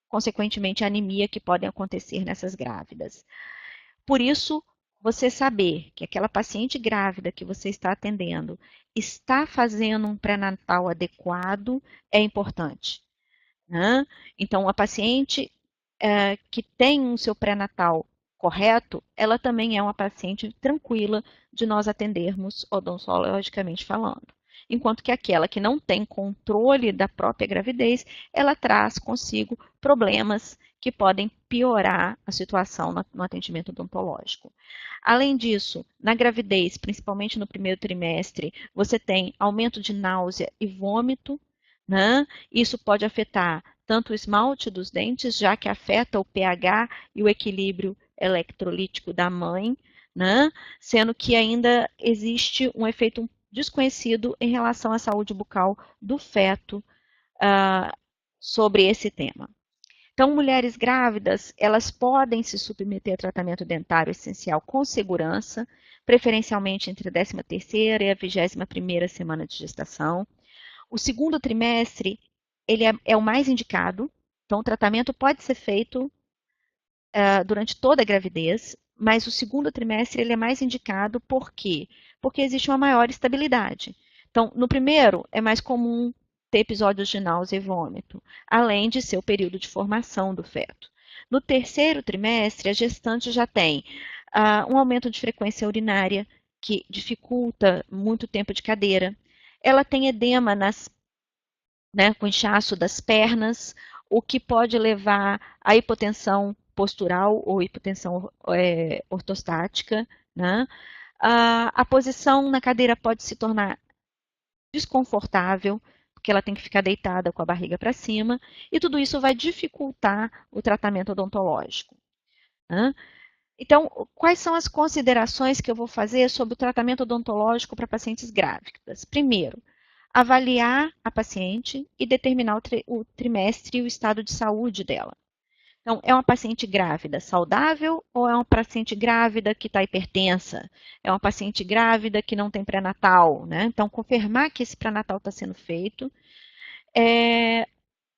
[SPEAKER 1] consequentemente, a anemia que podem acontecer nessas grávidas. Por isso, você saber que aquela paciente grávida que você está atendendo está fazendo um pré-natal adequado é importante, né? Então, a paciente que tem o seu pré-natal correto, ela também é uma paciente tranquila de nós atendermos odontologicamente falando. Enquanto que aquela que não tem controle da própria gravidez, ela traz consigo problemas que podem piorar a situação no atendimento odontológico. Além disso, na gravidez, principalmente no primeiro trimestre, você tem aumento de náusea e vômito, né? Isso pode afetar tanto o esmalte dos dentes, já que afeta o pH e o equilíbrio eletrolítico da mãe, né? Sendo que ainda existe um efeito desconhecido em relação à saúde bucal do feto sobre esse tema. Então, mulheres grávidas, elas podem se submeter a tratamento dentário essencial com segurança, preferencialmente entre a 13ª e a 21ª semana de gestação. O segundo trimestre, ele é o mais indicado, então o tratamento pode ser feito durante toda a gravidez, mas o segundo trimestre ele é mais indicado por quê? Porque existe uma maior estabilidade. Então, no primeiro, é mais comum ter episódios de náusea e vômito, além de ser o período de formação do feto. No terceiro trimestre, a gestante já tem um aumento de frequência urinária, que dificulta muito tempo de cadeira. Ela tem edema com inchaço das pernas, o que pode levar à hipotensão postural ou hipotensão ortostática, né? A posição na cadeira pode se tornar desconfortável, porque ela tem que ficar deitada com a barriga para cima, e tudo isso vai dificultar o tratamento odontológico, né? Então, quais são as considerações que eu vou fazer sobre o tratamento odontológico para pacientes grávidas? Primeiro, avaliar a paciente e determinar o trimestre e o estado de saúde dela. Então, é uma paciente grávida saudável ou é uma paciente grávida que está hipertensa? É uma paciente grávida que não tem pré-natal, né? Então, confirmar que esse pré-natal está sendo feito.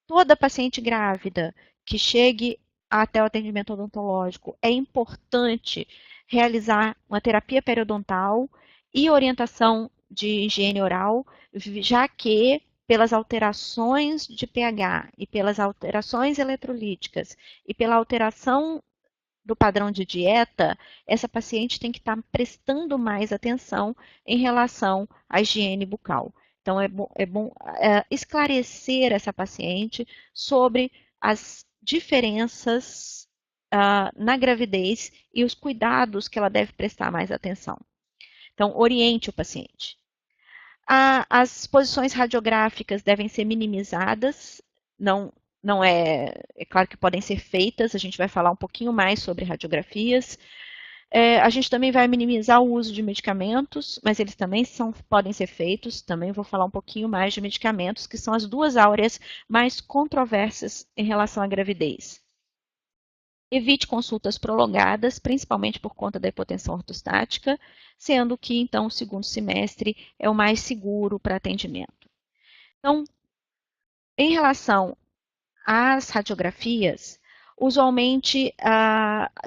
[SPEAKER 1] Toda paciente grávida que chegue até o atendimento odontológico, é importante realizar uma terapia periodontal e orientação de higiene oral, já que pelas alterações de pH e pelas alterações eletrolíticas e pela alteração do padrão de dieta, essa paciente tem que estar prestando mais atenção em relação à higiene bucal. Então, é bom esclarecer essa paciente sobre as diferenças na gravidez e os cuidados que ela deve prestar mais atenção. Então, oriente o paciente. As posições radiográficas devem ser minimizadas, não é claro que podem ser feitas, a gente vai falar um pouquinho mais sobre radiografias. A gente também vai minimizar o uso de medicamentos, mas eles também podem ser feitos. Também vou falar um pouquinho mais de medicamentos, que são as duas áreas mais controversas em relação à gravidez. Evite consultas prolongadas, principalmente por conta da hipotensão ortostática, sendo que, então, o segundo semestre é o mais seguro para atendimento. Então, em relação às radiografias, usualmente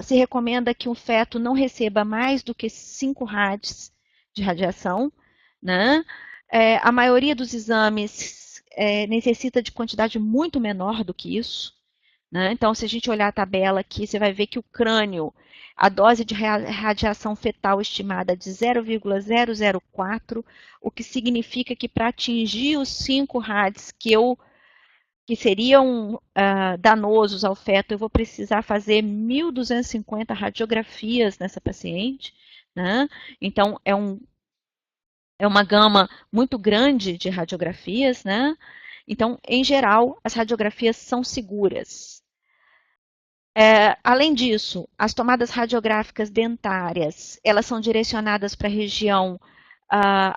[SPEAKER 1] se recomenda que um feto não receba mais do que 5 rads de radiação, né? A maioria dos exames necessita de quantidade muito menor do que isso, né? Então, se a gente olhar a tabela aqui, você vai ver que o crânio, a dose de radiação fetal estimada é de 0,004, o que significa que para atingir os 5 rads que seriam danosos ao feto, eu vou precisar fazer 1.250 radiografias nessa paciente, né? Então, é uma gama muito grande de radiografias, né? Então, em geral, as radiografias são seguras. Além disso, as tomadas radiográficas dentárias, elas são direcionadas para a região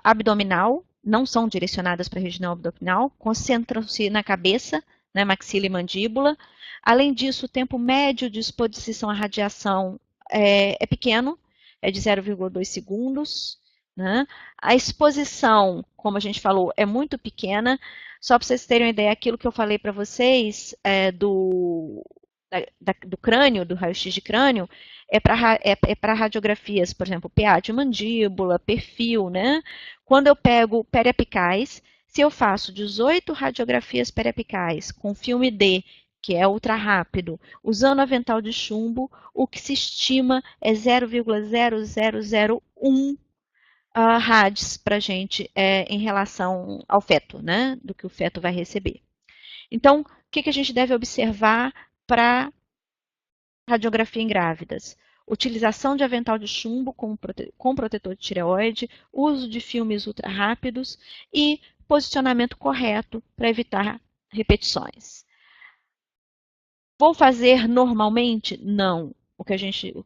[SPEAKER 1] abdominal, não são direcionadas para a região abdominal, concentram-se na cabeça, né, maxila e mandíbula. Além disso, o tempo médio de exposição à radiação é pequeno, é de 0,2 segundos, né? A exposição, como a gente falou, é muito pequena. Só para vocês terem uma ideia, aquilo que eu falei para vocês do crânio, do raio-x de crânio, é para radiografias, por exemplo, PA de mandíbula, perfil, né? Quando eu pego periapicais, se eu faço 18 radiografias periapicais com filme D, que é ultra rápido, usando avental de chumbo, o que se estima é 0,0001 RADs para a gente em relação ao feto, né? Do que o feto vai receber. Então, o que a gente deve observar para radiografia em grávidas? Utilização de avental de chumbo com protetor de tireoide, uso de filmes ultra rápidos e posicionamento correto para evitar repetições. Vou fazer normalmente? Não.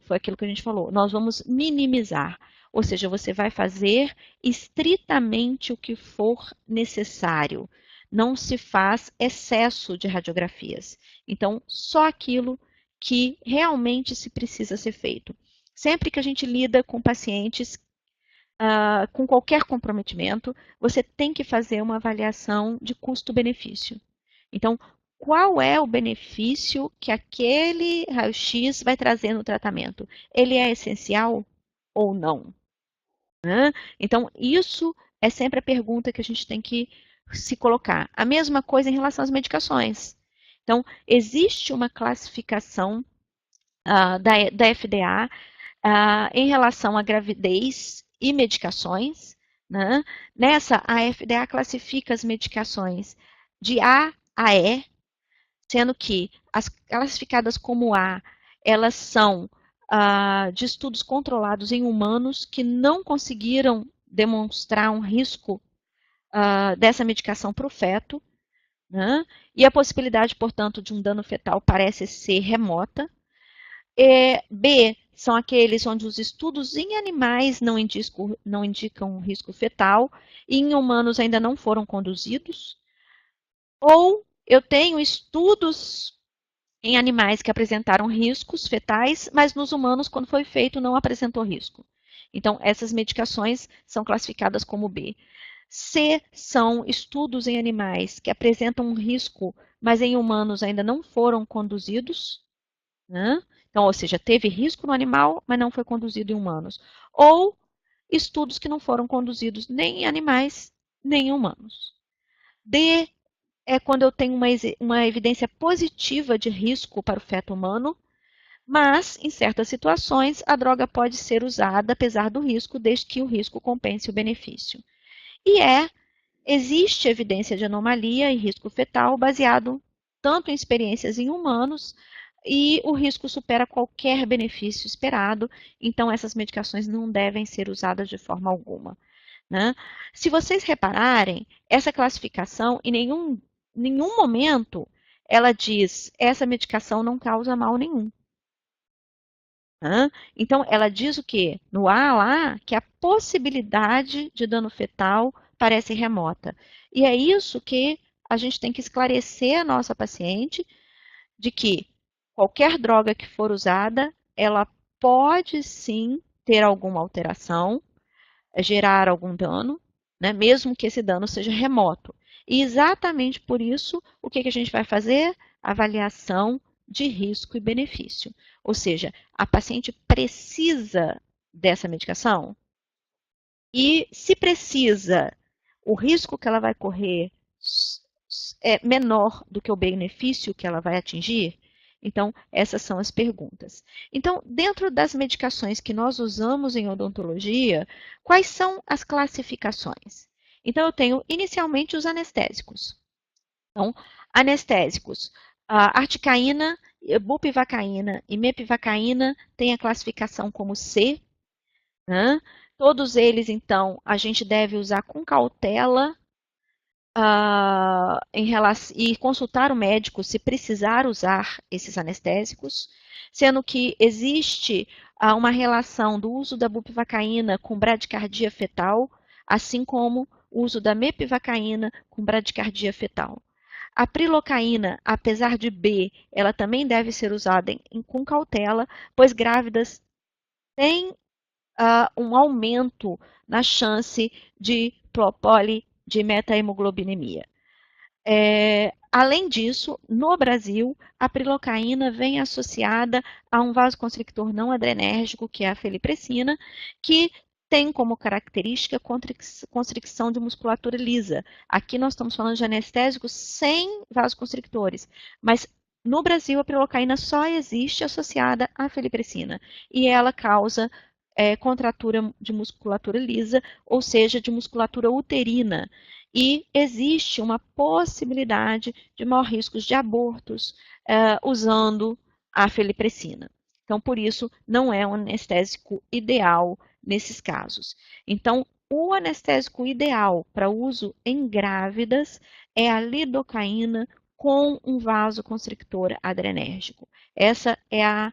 [SPEAKER 1] Foi aquilo que a gente falou. Nós vamos minimizar. Ou seja, você vai fazer estritamente o que for necessário. Não se faz excesso de radiografias. Então, só aquilo que realmente se precisa ser feito. Sempre que a gente lida com pacientes com qualquer comprometimento, você tem que fazer uma avaliação de custo-benefício. Então, qual é o benefício que aquele raio-x vai trazer no tratamento? Ele é essencial ou não? Né? Então, isso é sempre a pergunta que a gente tem que se colocar. A mesma coisa em relação às medicações. Então, existe uma classificação da FDA em relação à gravidez e medicações. Né? Nessa, a FDA classifica as medicações de A a E, sendo que as classificadas como A, elas são de estudos controlados em humanos que não conseguiram demonstrar um risco dessa medicação para o feto, né? E a possibilidade, portanto, de um dano fetal parece ser remota. B são aqueles onde os estudos em animais não indicam risco fetal e em humanos ainda não foram conduzidos. Ou eu tenho estudos em animais que apresentaram riscos fetais, mas nos humanos, quando foi feito, não apresentou risco. Então, essas medicações são classificadas como B. C são estudos em animais que apresentam um risco, mas em humanos ainda não foram conduzidos. Né? Então, ou seja, teve risco no animal, mas não foi conduzido em humanos. Ou estudos que não foram conduzidos nem em animais, nem em humanos. D é quando eu tenho uma evidência positiva de risco para o feto humano, mas, em certas situações, a droga pode ser usada apesar do risco, desde que o risco compense o benefício. E existe evidência de anomalia e risco fetal baseado tanto em experiências em humanos e o risco supera qualquer benefício esperado, então essas medicações não devem ser usadas de forma alguma. Né? Se vocês repararem, essa classificação, em nenhum momento, ela diz essa medicação não causa mal nenhum. Né? Então, ela diz o quê? No A lá, que a possibilidade de dano fetal parece remota. E é isso que a gente tem que esclarecer a nossa paciente de que qualquer droga que for usada, ela pode sim ter alguma alteração, gerar algum dano, né, mesmo que esse dano seja remoto. E exatamente por isso, o que a gente vai fazer? Avaliação de risco e benefício. Ou seja, a paciente precisa dessa medicação? E se precisa, o risco que ela vai correr é menor do que o benefício que ela vai atingir? Então, essas são as perguntas. Então, dentro das medicações que nós usamos em odontologia, quais são as classificações? Então, eu tenho inicialmente os anestésicos. Então, anestésicos, articaína, bupivacaína e mepivacaína têm a classificação como C. Né? Todos eles, então, a gente deve usar com cautela e consultar o médico se precisar usar esses anestésicos, sendo que existe uma relação do uso da bupivacaína com bradicardia fetal, assim como o uso da mepivacaína com bradicardia fetal. A prilocaína, apesar de B, ela também deve ser usada com cautela, pois grávidas têm um aumento na chance de metahemoglobinемia. Além disso, no Brasil, a prilocaína vem associada a um vasoconstrictor não adrenérgico, que é a felipressina, que tem como característica constricção de musculatura lisa. Aqui nós estamos falando de anestésicos sem vasoconstrictores, mas no Brasil a prilocaína só existe associada à felipressina e ela causa contratura de musculatura lisa, ou seja, de musculatura uterina. E existe uma possibilidade de maior risco de abortos usando a felipressina. Então, por isso, não é um anestésico ideal nesses casos. Então, o anestésico ideal para uso em grávidas é a lidocaína com um vasoconstrictor adrenérgico. Essa é a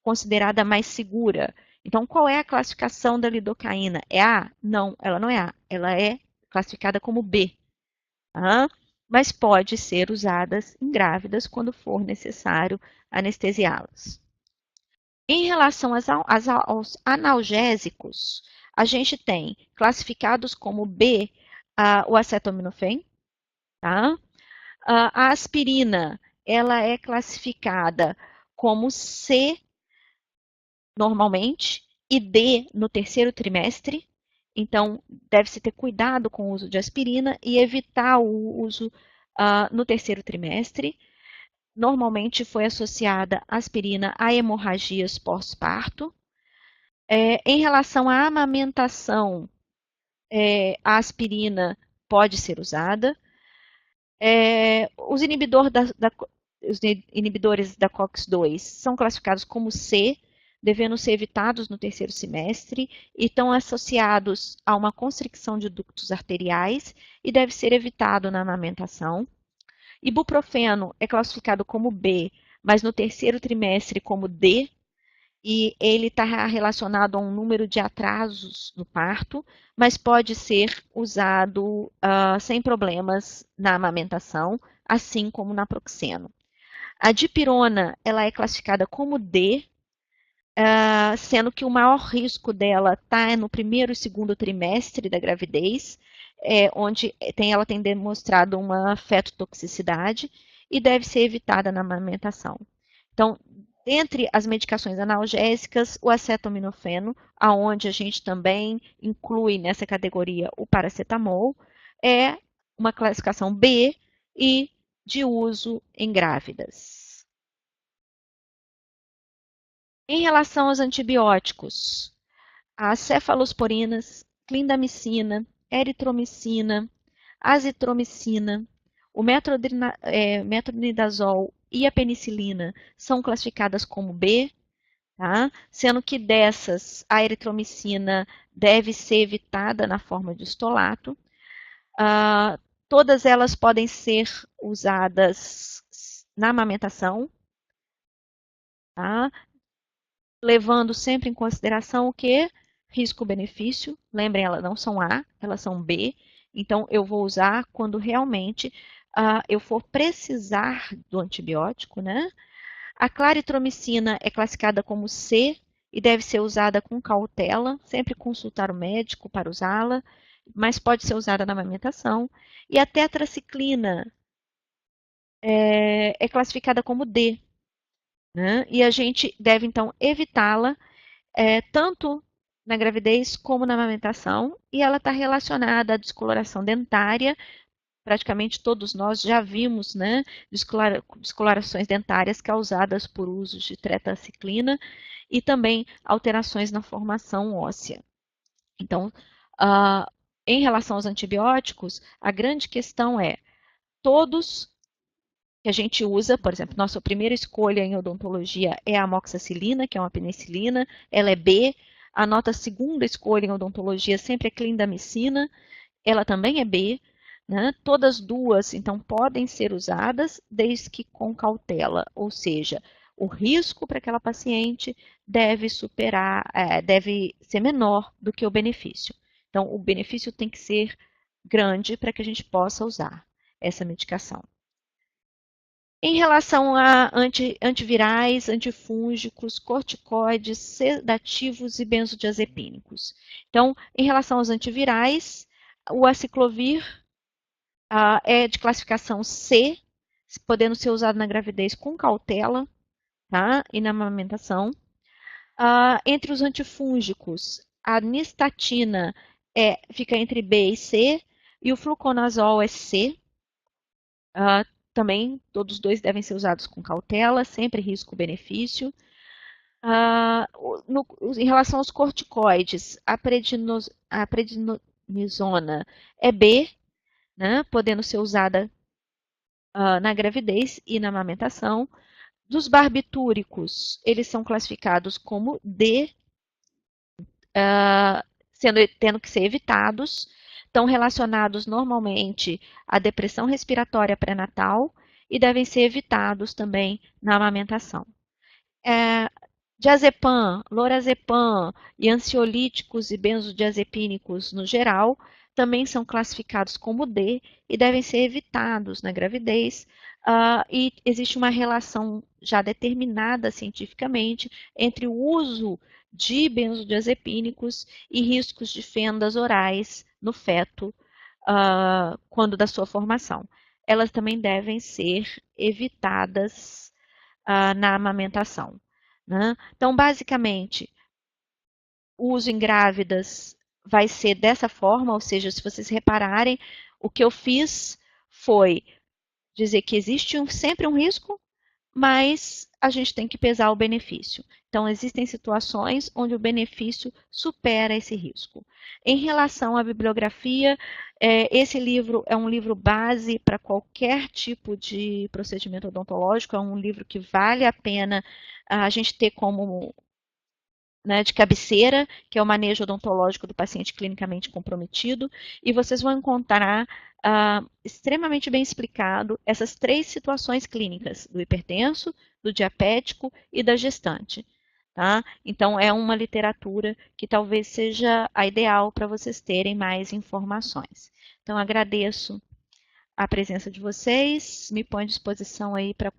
[SPEAKER 1] considerada mais segura. Então, qual é a classificação da lidocaína? É A? Não, ela não é A. Ela é classificada como B. Tá? Mas pode ser usadas em grávidas quando for necessário anestesiá-las. Em relação aos analgésicos, a gente tem classificados como B o acetaminofén, tá? A aspirina, ela é classificada como C normalmente e D no terceiro trimestre. Então, deve-se ter cuidado com o uso de aspirina e evitar o uso no terceiro trimestre. Normalmente foi associada a aspirina a hemorragias pós-parto. Em relação à amamentação, a aspirina pode ser usada. Os inibidores da COX-2 são classificados como C, devendo ser evitados no terceiro semestre e estão associados a uma constricção de ductos arteriais e deve ser evitado na amamentação. Ibuprofeno é classificado como B, mas no terceiro trimestre como D, e ele está relacionado a um número de atrasos no parto, mas pode ser usado sem problemas na amamentação, assim como na naproxeno. A dipirona, ela é classificada como D, sendo que o maior risco dela está no primeiro e segundo trimestre da gravidez, onde ela tem demonstrado uma fetotoxicidade e deve ser evitada na amamentação. Então, dentre as medicações analgésicas, o acetaminofeno, aonde a gente também inclui nessa categoria o paracetamol, é uma classificação B e de uso em grávidas. Em relação aos antibióticos, as cefalosporinas, clindamicina, eritromicina, azitromicina, o metronidazol e a penicilina são classificadas como B, tá? Sendo que dessas, a eritromicina deve ser evitada na forma de estolato. Todas elas podem ser usadas na amamentação, tá? Levando sempre em consideração o que? Risco-benefício. Lembrem, elas não são A, elas são B. Então, eu vou usar quando realmente eu for precisar do antibiótico, né? A claritromicina é classificada como C e deve ser usada com cautela, sempre consultar o médico para usá-la, mas pode ser usada na amamentação. E a tetraciclina é classificada como D, né? E a gente deve, então, evitá-la tanto na gravidez como na amamentação, e ela está relacionada à descoloração dentária. Praticamente todos nós já vimos, né, descolorações dentárias causadas por uso de tetraciclina e também alterações na formação óssea. Então, em relação aos antibióticos, a grande questão é todos que a gente usa, por exemplo, nossa primeira escolha em odontologia é a amoxicilina, que é uma penicilina, ela é B. A nossa segunda escolha em odontologia sempre é clindamicina, ela também é B. Né? Todas duas, então, podem ser usadas desde que com cautela, ou seja, o risco para aquela paciente deve deve ser menor do que o benefício. Então, o benefício tem que ser grande para que a gente possa usar essa medicação. Em relação a antivirais, antifúngicos, corticoides, sedativos e benzodiazepínicos. Então, em relação aos antivirais, o aciclovir é de classificação C, podendo ser usado na gravidez com cautela, tá? E na amamentação. Entre os antifúngicos, a nistatina fica entre B e C, e o fluconazol é C. Também, todos os dois devem ser usados com cautela, sempre risco-benefício. Em relação aos corticoides, a prednisona é B, né, podendo ser usada na gravidez e na amamentação. Dos barbitúricos, eles são classificados como D, tendo que ser evitados. Estão relacionados normalmente à depressão respiratória pré-natal e devem ser evitados também na amamentação. Diazepam, lorazepam e ansiolíticos e benzodiazepínicos no geral também são classificados como D e devem ser evitados na gravidez. E existe uma relação já determinada cientificamente entre o uso de benzodiazepínicos e riscos de fendas orais no feto quando da sua formação. Elas também devem ser evitadas na amamentação. Né? Então, basicamente, o uso em grávidas vai ser dessa forma, ou seja, se vocês repararem, o que eu fiz foi dizer que existe sempre um risco, mas a gente tem que pesar o benefício. Então, existem situações onde o benefício supera esse risco. Em relação à bibliografia, esse livro é um livro base para qualquer tipo de procedimento odontológico, é um livro que vale a pena a gente ter como de cabeceira, que é o manejo odontológico do paciente clinicamente comprometido, e vocês vão encontrar extremamente bem explicado essas 3 situações clínicas, do hipertenso, do diabético e da gestante. Tá? Então, é uma literatura que talvez seja a ideal para vocês terem mais informações. Então, agradeço a presença de vocês, me ponho à disposição aí para